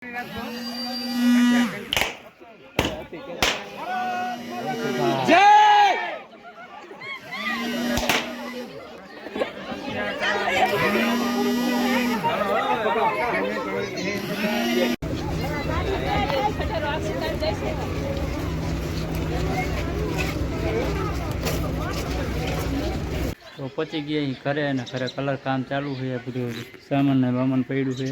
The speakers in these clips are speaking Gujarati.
તો પહોંચી ગયા અહીં ઘરે અને ઘરે કલર કામ ચાલુ છે, બધું સામાન ને વામાન પડ્યું છે.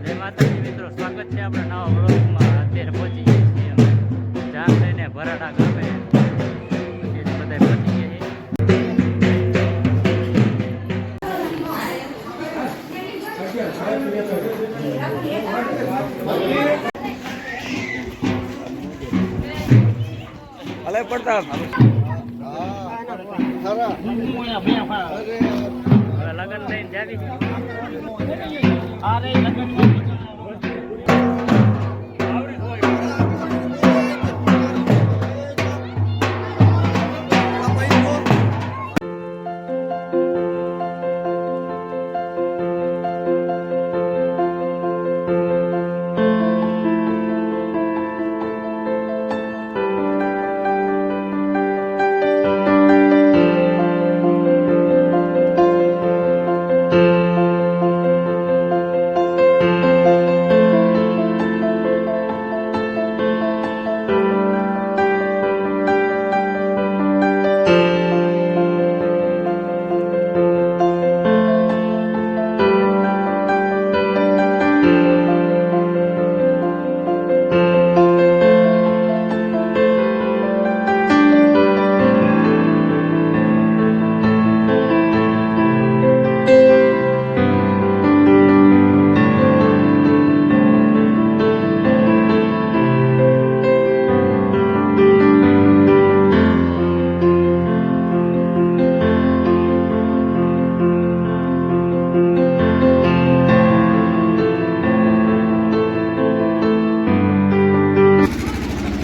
જય માતાજી મિત્રો, સ્વાગત છે આપણા નવા બ્લોગમાં. અત્યારે પહોંચી ગયા છીએ અમે જામ લઈને ભરાડા ગામે. બધા પહોંચી ગયા છે. અલે પડતા લગન લઈને જાવી. અરે લગન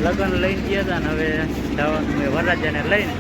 લગન લઈને ગયા હતા ને હવે જવાનું મેં વરરાજાને લઈને.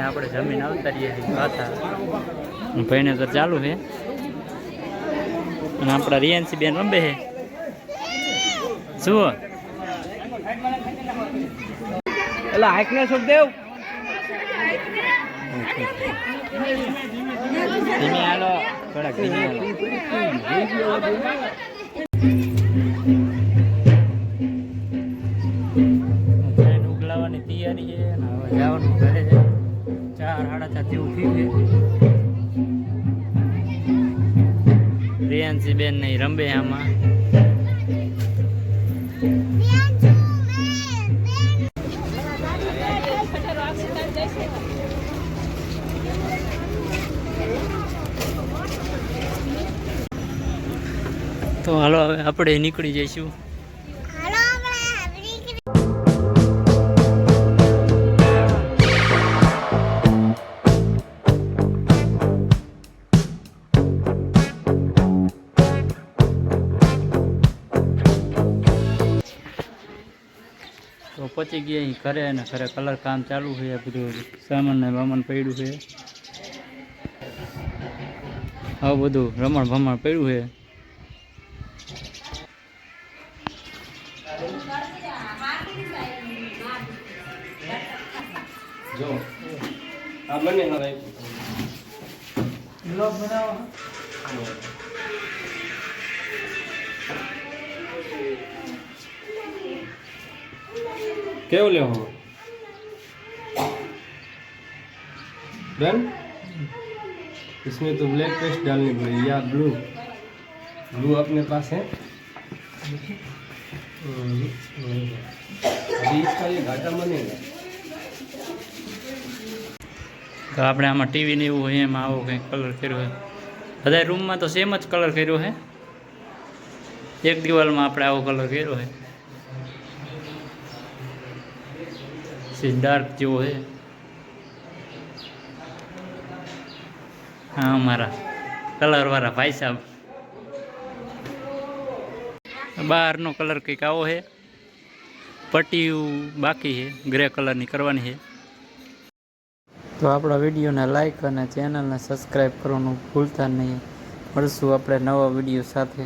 આપણે જમીન આવતારીએ છીએ પાછા. ભાઈને તો ચાલુ છે અને આપણા રિયાન્સી બેન રંબે છે. શું એટલે હાઈકને છોડ દેવ ધીમે હાલો, થોડાક ધીમે હાલો. ઉગલાવાની તૈયારી છે અને હવે જવાનું ઘરે છે. 4:30 જેવું થયું છે. રિયાન્સી બેન નહીં રંબે આમાં. તો હાલો હવે આપણે નીકળી જઈશું. તો પહોંચી ગયા અહીં ઘરે, અને ઘરે કલર કામ ચાલુ છે. બધું સામાન ને વામાન પડ્યું છે, આવું બધું રમણ ભમણ પડ્યું છે. જો આ બને હવે બ્લોગ બનાવો. કેવું लेहो डन. इसमें तो ब्लैक पेस्ट डालनी पड़ेगी या ब्लू. ब्लू अपने पास है. अभी इसका ये घाटा बनेगा. તો આપણે આમાં ટીવી ને એવું હોય એમાં આવો કંઈક કલર કર્યો છે. બધા રૂમમાં તો સેમ જ કલર કર્યો છે. એક દિવાલમાં આપણે આવો કલર કર્યો છે, ડાર્ક જેવો છે. હા, અમારા કલરવાળા ભાઈ સાહેબ. બહારનો કલર કંઈક આવો છે. પટ્ટીયું બાકી છે, ગ્રે કલરની કરવાની છે. તો આપણા વિડીયોને લાઈક અને ચેનલને સબસ્ક્રાઈબ કરવાનું ભૂલતા નહીં. મળશું આપણે નવા વિડીયો સાથે.